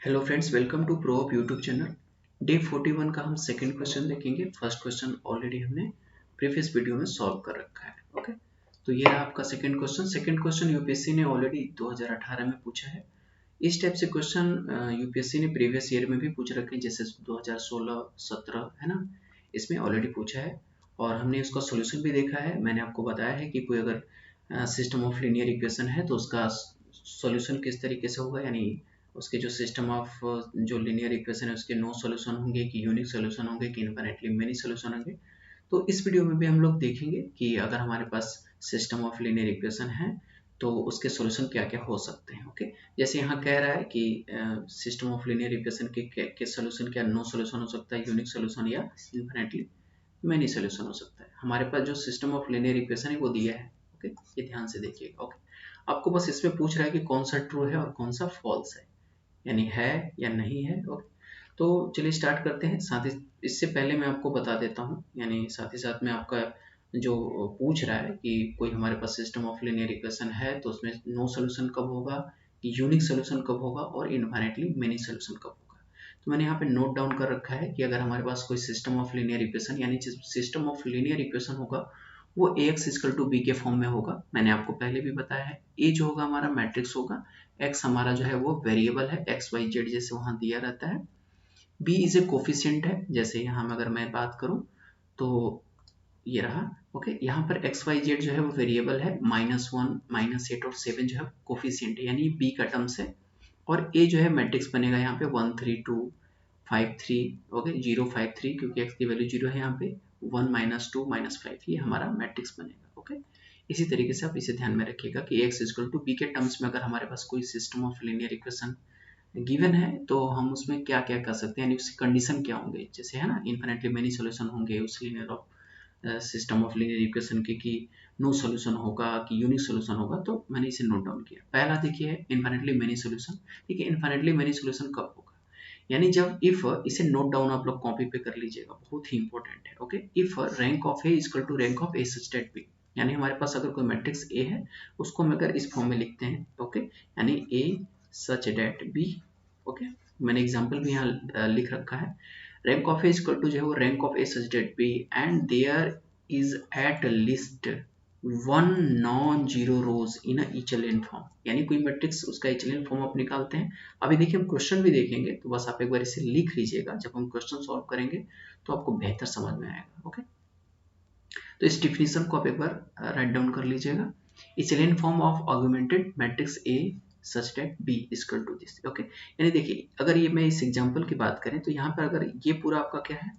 Hello friends, welcome to pro of YouTube channel. Day 41 का हम second question देखेंगे। First question already हमने previous video में solve कर रखा है। ओके, तो ये है आपका second question. Second question UPSC ने ऑलरेडी 2018 में पूछा है। इस टाइप से क्वेश्चन यूपीएससी ने प्रीवियस ईयर में भी पूछ रखे हैं, जैसे 2016-17 है ना, इसमें ऑलरेडी पूछा है और हमने उसका सोल्यूशन भी देखा है। मैंने आपको बताया है कि कोई अगर सिस्टम ऑफ लीनियर इक्वेशन है तो उसका सोल्यूशन किस तरीके से होगा, यानी उसके जो सिस्टम ऑफ जो लीनियर इक्वेशन है उसके नो सॉल्यूशन होंगे कि यूनिक सॉल्यूशन होंगे कि इनफिनिटली मेनी सॉल्यूशन होंगे। तो इस वीडियो में भी हम लोग देखेंगे कि अगर हमारे पास सिस्टम ऑफ लीनियर इक्वेशन है तो उसके सॉल्यूशन क्या क्या हो सकते हैं। ओके, जैसे यहाँ कह रहा है कि सिस्टम ऑफ लीनियर इक्वेशन के सॉल्यूशन क्या नो सॉल्यूशन हो सकता है, यूनिक सॉल्यूशन या इनफिनिटली मेनी सॉल्यूशन हो सकता है। हमारे पास जो सिस्टम ऑफ लीनियर इक्वेशन है वो दिया है। ओके, ये ध्यान से देखिएगा। ओके, आपको बस इसमें पूछ रहा है कि कौन सा ट्रू है और कौन सा फॉल्स है, यानी है या नहीं है। ओके, तो चलिए स्टार्ट करते हैं। साथ ही इससे पहले मैं आपको बता देता हूँ, यानी साथ ही साथ में आपका जो पूछ रहा है कि कोई हमारे पास सिस्टम ऑफ लीनियर इक्वेशन है तो उसमें नो सॉल्यूशन कब होगा, यूनिक सॉल्यूशन कब होगा और इनफिनिटली मेनी सॉल्यूशन कब होगा। तो मैंने यहाँ पे नोट डाउन कर रखा है कि अगर हमारे पास कोई सिस्टम ऑफ लीनियर इक्वेशन, यानी सिस्टम ऑफ लीनियर इक्वेशन होगा वो ax इक्वल टू बी के फॉर्म में होगा। मैंने आपको पहले भी बताया है। ए जो होगा हमारा मैट्रिक्स होगा, x हमारा जो है वो वेरिएबल है, एक्स वाई जेड जैसे वहां दिया रहता है। b इज ए कोफिशिएंट है, जैसे यहाँ अगर मैं बात करूं तो ये रहा। ओके, यहाँ पर एक्स वाई जेड जो है वो वेरिएबल है, -1, -8 और 7 जो है कोफिशिएंट है, यानी b का टर्म्स है। और a जो है मैट्रिक्स बनेगा यहाँ पे 1 3 2 5 3। ओके, 0 5 3 क्योंकि x की वैल्यू 0 है यहाँ पे। 1 -2 -5 ये हमारा मैट्रिक्स बनेगा। ओके, इसी तरीके से आप इसे ध्यान में रखिएगा कि x इक्वल टू बी के टर्म्स में अगर हमारे पास कोई system of linear equation given है तो हम उसमें क्या क्या कर सकते हैं, यानी उसके कंडीशन क्या होंगे, जैसे है ना इनफिनिटली मेनी सॉल्यूशन होंगे उस linear of system of linear equation के, कि नो सॉल्यूशन होगा कि यूनिक सॉल्यूशन होगा। तो मैंने इसे नोट डाउन किया। पहला देखिए इनफिनिटली मेनी सॉल्यूशन। ठीक है, इनफिनिटली मेनी सॉल्यूशन कब होगा, यानी जब इफ, इसे नोट डाउन आप लोग कॉपी पे कर लीजिएगा, बहुत ही इंपॉर्टेंट है। Okay, if rank of A equal to rank of A such that B, यानी हमारे पास अगर कोई मैट्रिक्स ए है उसको हम अगर इस फॉर्म में लिखते हैं, ओके, यानी A such that B. Okay, मैंने एग्जांपल भी यहाँ लिख रखा है। Rank of A equal to जो है वो rank of A such that B and there is at least one non zero rows in echelon form, यानी कोई मैट्रिक्स उसका इचेलियन फॉर्म आप निकालते हैं। अभी देखिए हम क्वेश्चन भी देखेंगे, तो बस आप एक बार इसे लिख लीजिएगा। जब हम क्वेश्चन सॉल्व करेंगे तो आपको बेहतर समझ में आएगा। ओके, तो इस डिफिनीशन को आप एक बार राइट डाउन कर लीजिएगा। Echelon form of augmented matrix A such that B equal to this. Okay, यानी देखिए अगर ये मैं इस एग्जांपल की बात करें तो यहाँ पर अगर ये पूरा आपका क्या है,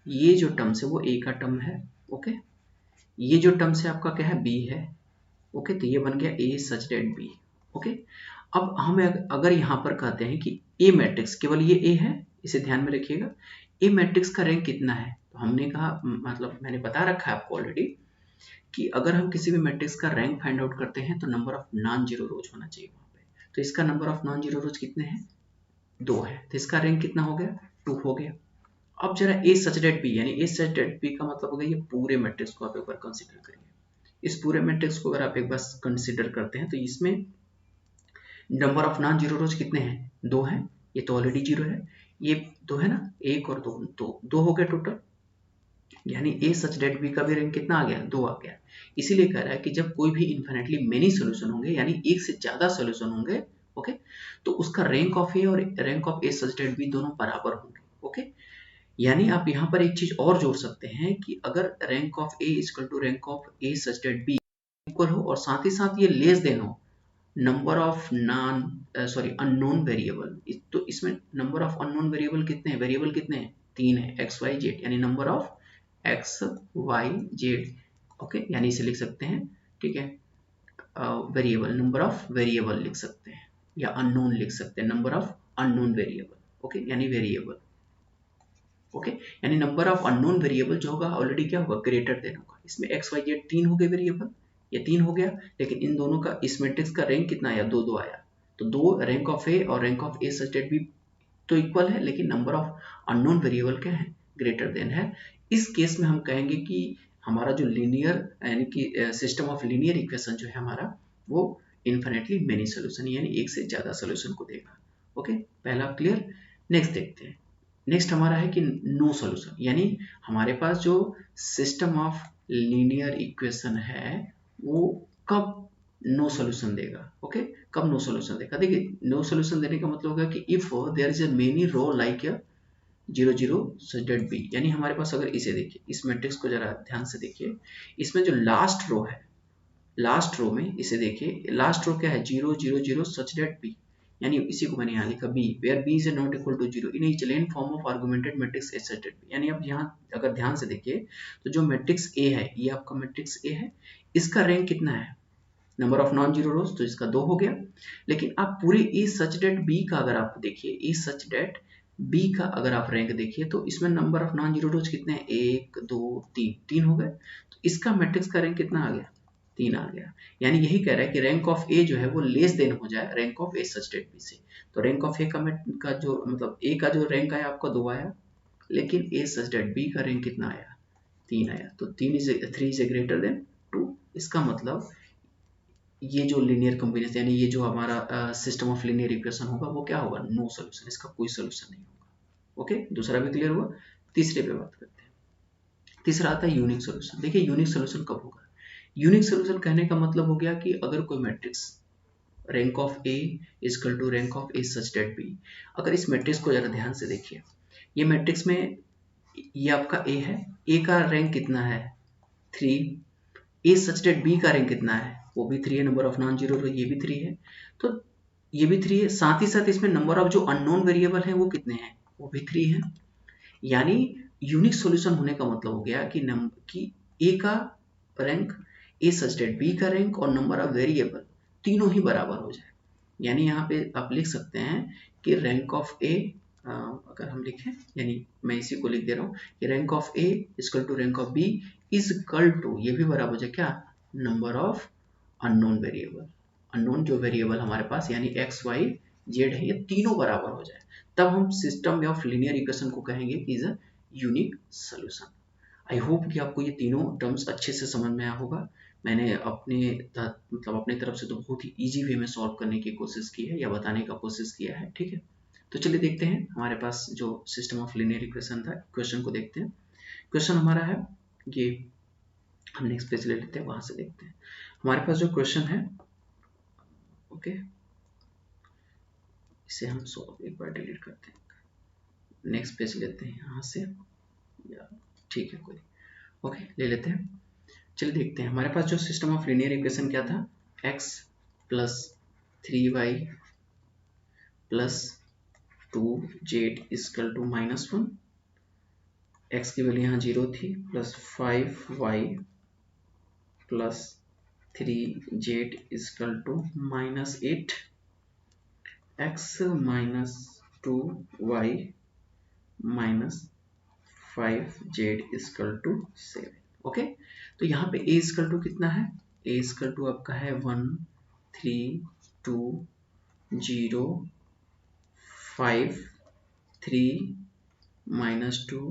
ये जो टर्म्स है वो ए का टर्म है। ओके, ये जो टर्म्स है आपका क्या है, बी है। ओके, तो ये बन गया ए सच डेट बी। ओके, अब हम अगर यहाँ पर कहते हैं कि ए मैट्रिक्स, केवल ये ए है, इसे ध्यान में रखिएगा। ए मैट्रिक्स का रैंक कितना है, तो हमने कहा, मतलब मैंने बता रखा है आपको ऑलरेडी कि अगर हम किसी भी मैट्रिक्स का रैंक फाइंड आउट करते हैं तो नंबर ऑफ नॉन जीरो रोज होना चाहिए वहां पे। तो इसका नंबर ऑफ नॉन जीरो रोज कितने हैं, 2 है, तो इसका रैंक कितना हो गया, 2 हो गया। अब जरा ए सच डेट बी, यानी ए सच डेट बी का मतलब हो गया ये पूरे मैट्रिक्स को आप एक बार कंसीडर करिए। इस पूरे मैट्रिक्स को अगर आप एक बार कंसीडर करते हैं तो इसमें नंबर ऑफ नॉन जीरो रोज कितने हैं, 2 हैं। ये तो ऑलरेडी 0 है, ये 2 है ना, 1 और 2, तो 2 हो गया टोटल, यानी ए सच डेट बी का भी रैंक कितना आ गया, 2 आ गया। इसीलिए कह रहा है कि जब कोई भी इनफिनिटली मेनी सॉल्यूशन होंगे, यानी एक से ज्यादा सॉल्यूशन होंगे, ओके, तो उसका रैंक ऑफ ए और rank of A such that B दोनों बराबर होंगे। ओके, यानी आप यहाँ पर एक चीज और जोड़ सकते हैं कि अगर rank of A equal to rank of A such that B इक्वल हो और साथ ही साथ ये लेस देन हो नंबर ऑफ अननोन वेरिएबल, तो इसमें नंबर ऑफ अननोन वेरिएबल कितने हैं, वेरिएबल कितने हैं, 3 है, एक्स वाई जेड, यानी number of x Y z. Okay, यानी इसे लिख सकते हैं, ठीक है, वेरिएबल, नंबर ऑफ वेरिएबल लिख सकते हैं, या अननोन लिख सकते हैं, number of unknown variable. Okay, यानी वेरिएबल। ओके, यानी नंबर ऑफ अननोन वेरिएबल जो होगा ऑलरेडी क्या होगा, ग्रेटर देन होगा। इसमें एक्स वाई जेड 3 हो गए वेरिएबल, ये 3 हो गया, लेकिन इन दोनों का, इस मैट्रिक्स का रैंक कितना आया, 2 2 आया। तो 2 रैंक ऑफ ए और rank of A such that B तो इक्वल है, लेकिन नंबर ऑफ अननोन वेरिएबल क्या है, ग्रेटर देन है। इस केस में हम कहेंगे कि हमारा जो लीनियर, यानी कि सिस्टम ऑफ लीनियर इक्वेशन जो है हमारा, वो इन्फिनिटली मेनी सोल्यूशन, यानी एक से ज्यादा सोल्यूशन को देगा। ओके, पहला क्लियर। नेक्स्ट देखते हैं। नेक्स्ट हमारा है कि नो सॉल्यूशन, यानी हमारे पास जो सिस्टम ऑफ लीनियर इक्वेशन है वो कब नो सॉल्यूशन देगा। ओके, कब नो सॉल्यूशन देगा। देखिए नो सॉल्यूशन देने का मतलब होगा कि if there is a many row like 0 0 such that B, यानी हमारे पास अगर इसे देखिए, इस मैट्रिक्स को जरा ध्यान से देखिए, इसमें जो लास्ट रो है, लास्ट रो में इसे देखिए, लास्ट रो क्या है 0 0 0 सच दैट बी, यानी इसी को मैंने यहाँ लिखा B, where B is not equal to 0 in echelon form of augmented matrix A such that B. यानी अब यहाँ अगर ध्यान से देखिए तो जो मैट्रिक्स ए है, ये आपका मैट्रिक्स ए है, इसका रैंक कितना है, नंबर ऑफ नॉन जीरो रोज, तो इसका 2 हो गया। लेकिन आप पूरे ए सच डेट बी का अगर आप देखिए, ए सच डेट बी का अगर आप रैंक देखिए तो इसमें नंबर ऑफ नॉन जीरो रोज कितने हैं, 1 2 3, 3 हो गए। तो इसका मैट्रिक्स का रैंक कितना आ गया, 3 आ गया। यानी यही कह रहा है कि रैंक ऑफ ए जो है वो लेस देन हो जाए rank of A such that B से। तो रैंक ऑफ ए का जो मतलब ए का जो रैंक आया आपका 2 आया, लेकिन ए सच डेट बी का रैंक कितना आया, 3 आया। तो 3 इज ग्रेटर देन 2। इसका मतलब ये जो लीनियर कॉम्बिनेशन, यानी ये जो हमारा सिस्टम ऑफ लीनियर इक्वेशन होगा वो क्या होगा, नो सॉल्यूशन, इसका कोई सॉल्यूशन नहीं होगा। ओके, दूसरा भी क्लियर हुआ। तीसरे पे बात करते हैं। तीसरा आता है यूनिक सॉल्यूशन। देखिए यूनिक सॉल्यूशन कब होगा, यूनिक सॉल्यूशन कहने का मतलब हो गया कि अगर कोई matrix rank of A equal to rank of A such that B, अगर इस मैट्रिक्स को जरा ध्यान से देखिए, ये मैट्रिक्स में ये आपका ए है, ए का रैंक कितना है 3, ए सच डेट बी का रैंक कितना है, वो भी 3 है, नंबर ऑफ नॉन जीरो ये भी 3 है, तो ये भी 3 है, साथ ही साथ इसमें नंबर ऑफ जो अननोन वेरिएबल है वो कितने हैं, वो भी 3 है। यानी यूनिक सॉल्यूशन होने का मतलब हो गया कि ए का rank, A such that B का रैंक और नंबर ऑफ वेरिएबल तीनों ही बराबर हो जाए। यानी यहाँ पे आप लिख सकते हैं कि रैंक ऑफ ए, अगर हम लिखें, यानी मैं इसी को लिख दे रहा हूँ कि rank of A equal to rank of B is equal to, ये भी बराबर हो जाए क्या, number of unknown variable, unknown जो वेरिएबल हमारे पास यानी एक्स वाई जेड है, ये तीनों बराबर हो जाए, तब हम सिस्टम ऑफ लीनियर इक्वेशन को कहेंगे कि is a unique solution. I hope कि आपको ये तीनों टर्म्स अच्छे से समझ में आया होगा। मैंने अपने तरफ से तो बहुत ही इजी वे में सॉल्व करने की कोशिश की है या बताने का कोशिश किया है, ठीक है। तो चलिए देखते हैं हमारे पास जो सिस्टम ऑफ लीनियर इक्वेशन था, क्वेश्चन को देखते हैं। क्वेश्चन हमारा है ये, हम नेक्स्ट पेज ले लेते हैं, वहां से देखते हैं हमारे पास जो क्वेश्चन है। ओके, इसे हम सॉल्व एक बार डिलीट करते हैं, नेक्स्ट पेज लेते हैं यहाँ से, या ठीक है कोई, ओके ले लेते हैं। चलिए देखते हैं हमारे पास जो सिस्टम ऑफ लीनियर इक्वेशन क्या था, x plus 3y plus 2z equal to -1, x की वैल्यू यहाँ 0 थी, plus 5y plus 3z equal to -8, x minus 2y minus 5z equal to 7। Okay, तो यहाँ पे a इक्वल टू कितना है, a इक्वल टू आपका है 1 3 2 0 5 3 -2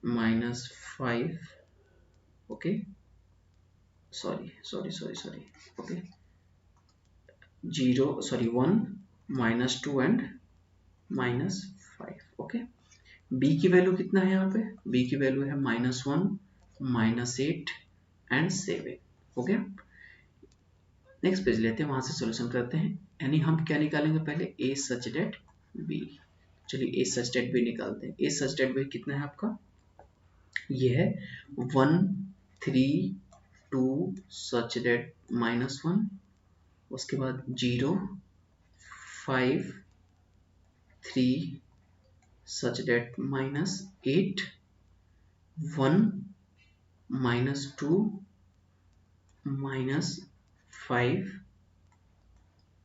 -5, okay sorry okay 0 sorry 1 -2 and -5। Okay, b की वैल्यू कितना है, यहाँ पे b की वैल्यू है -1 -8 एंड 7। हो गया, नेक्स्ट पेज लेते हैं, वहां से सॉल्यूशन करते हैं। यानी हम क्या निकालेंगे पहले, a सच डेट b। चलिए a सच डेट b निकालते हैं। a सच डेट b कितना है आपका, ये है 1 3 2 सच डेट -1, उसके बाद 0 5 3 सच डेट -8 1 -2 -5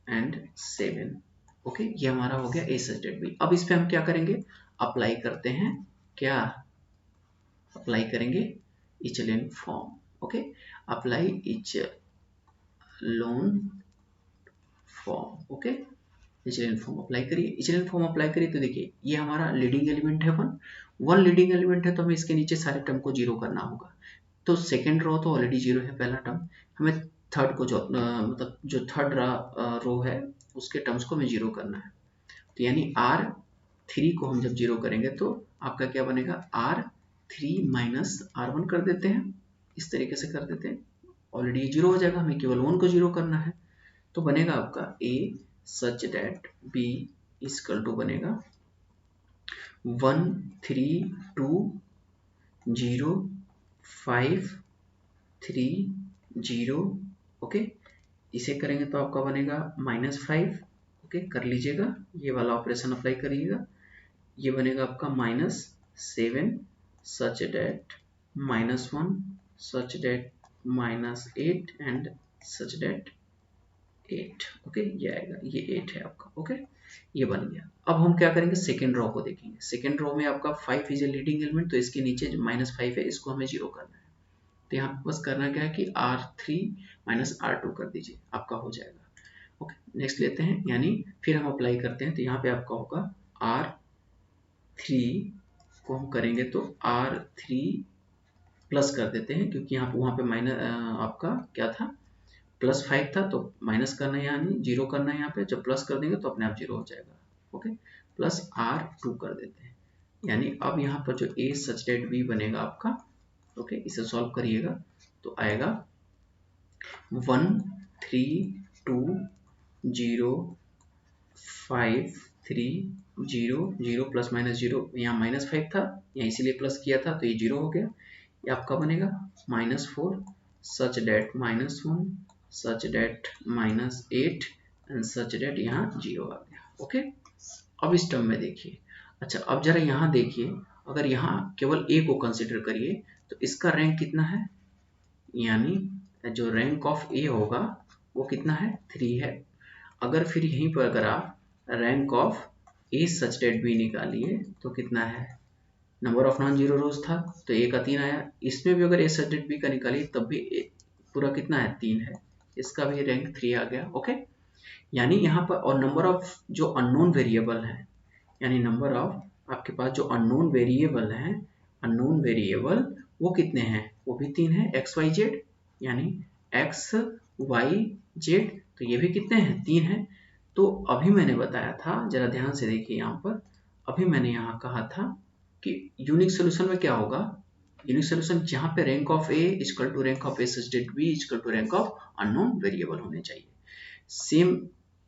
एंड 7। ओके, ये हमारा हो गया ए सच डेट बी। अब इस पे हम क्या करेंगे, अप्लाई करते हैं, क्या अप्लाई करेंगे, echelon form. Okay, apply echelon form. Okay, echelon form apply करिए। इचेलन फॉर्म अप्लाई करिए तो देखिए ये हमारा लीडिंग एलिमेंट है 1 लीडिंग एलिमेंट है, तो हमें इसके नीचे सारे टर्म को 0 करना होगा। तो सेकेंड रो तो ऑलरेडी 0 है पहला टर्म, हमें थर्ड को मतलब जो थर्ड रो है उसके टर्म्स को हमें 0 करना है। तो यानी R3 को हम जब 0 करेंगे तो आपका क्या बनेगा, R3 माइनस R1 कर देते हैं, इस तरीके से कर देते हैं, ऑलरेडी 0 हो जाएगा, हमें केवल 1 को 0 करना है। तो बनेगा आपका A such that B equal to बनेगा 1 3 2 0 5 3 0। ओके, इसे करेंगे तो आपका बनेगा -5। ओके, कर लीजिएगा, ये वाला ऑपरेशन अप्लाई करिएगा, ये बनेगा आपका -7 such that -1 such that -8 and such that 8। Okay, ये आएगा, ये 8 है आपका। ओके, ये बन गया। अब हम क्या करेंगे, सेकेंड रो को देखेंगे। सेकेंड रो में आपका 5 इज ए लीडिंग एलिमेंट, तो इसके नीचे जो -5 है इसको हमें 0 करना है। तो यहाँ बस करना क्या है कि R3 माइनस R2 कर दीजिए, आपका हो जाएगा। ओके, नेक्स्ट लेते हैं, यानी फिर हम अप्लाई करते हैं, तो यहाँ पे आपका होगा R3 को हम करेंगे तो R3 प्लस कर देते हैं, क्योंकि यहाँ वहाँ पे माइनस आपका क्या था, +5 था, तो माइनस करना है यानी 0 करना है। यहाँ पे जब प्लस कर देंगे तो अपने आप 0 हो जाएगा। ओके, प्लस R2 कर देते हैं, यानी अब यहाँ पर जो A सच डेट B बनेगा आपका। ओके, इसे सॉल्व करिएगा तो आएगा 1 3 2 0 5 3 0 0 प्लस माइनस 0, यहाँ -5 था, यहाँ इसीलिए प्लस किया था तो ये 0 हो गया। ये आपका बनेगा -4 such that -1 such that -8 and such that यहाँ 0 आ गया। ओके, अब इस टर्म में देखिए। अच्छा, अब जरा यहाँ देखिए, अगर यहाँ केवल A को कंसिडर करिए तो इसका रैंक कितना है, यानी जो रैंक ऑफ A होगा वो कितना है, 3 है। अगर फिर यहीं पर अगर आप rank of A such that B निकालिए तो कितना है, number of non zero rows था तो A का 3 आया, इसमें भी अगर A सच डेट B का निकालिए तब भी पूरा कितना है, 3 है, इसका भी रैंक 3 आ गया। ओके, यानी यहाँ पर और नंबर ऑफ जो अननोन वेरिएबल है, यानी नंबर ऑफ आपके पास जो अननोन वेरिएबल है, अननोन वेरिएबल वो कितने हैं, वो भी 3 है, एक्स वाई जेड, यानी एक्स वाई जेड, तो ये भी कितने हैं, 3 है। तो अभी मैंने बताया था, जरा ध्यान से देखिए यहाँ पर, अभी मैंने यहाँ कहा था कि यूनिक सोल्यूशन में क्या होगा, यूनिक सोल्यूशन जहाँ पे rank of A equal to rank of A such that B equal to rank of unknown variable होने चाहिए। सेम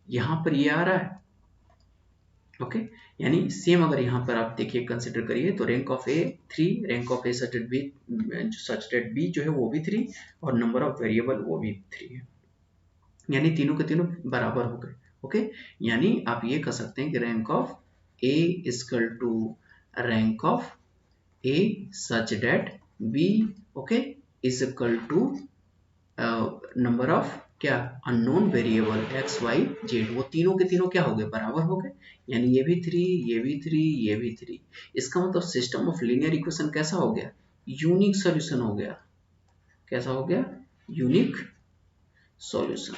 यहाँ पर ये आ रहा है। ओके, यानी सेम अगर यहाँ पर आप देखिए कंसिडर करिए तो rank of A 3, rank of A such that B जो है वो भी 3 और नंबर ऑफ वेरिएबल वो भी 3 है, यानी तीनों के तीनों बराबर हो गए। ओके, यानी आप ये कह सकते हैं कि rank of A equal to rank of A such that B, okay, is equal to number of क्या, unknown variable X Y Z, वो तीनों के तीनों क्या हो गए, बराबर हो गए, यानी ये भी 3 ये भी 3 ये भी 3। इसका मतलब सिस्टम ऑफ लीनियर इक्वेशन कैसा हो गया, यूनिक सॉल्यूशन हो गया। कैसा हो गया, यूनिक सॉल्यूशन।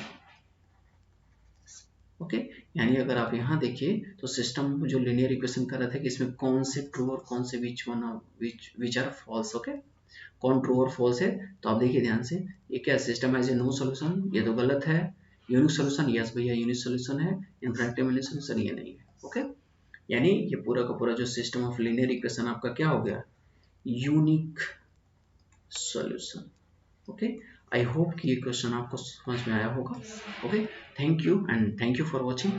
ओके, यानी अगर आप यहाँ देखिए तो सिस्टम जो लीनियर इक्वेशन कर रहे थे कि इसमें कौन से ट्रू और कौन से विच आर फॉल्स। ओके, कौन ट्रू और फॉल्स है, तो आप देखिए ध्यान से, ये क्या system as a no solution, ये तो गलत है। यूनिक सॉल्यूशन, यस भैया यूनिक सॉल्यूशन है। इनफैक्टिबल सॉल्यूशन ये नहीं है। ओके, यानी ये पूरा का पूरा जो सिस्टम ऑफ लीनियर इक्वेशन आपका क्या हो गया, unique solution. Okay, I hope कि ये क्वेश्चन आपको समझ में आया होगा। Okay, thank you and thank you for watching.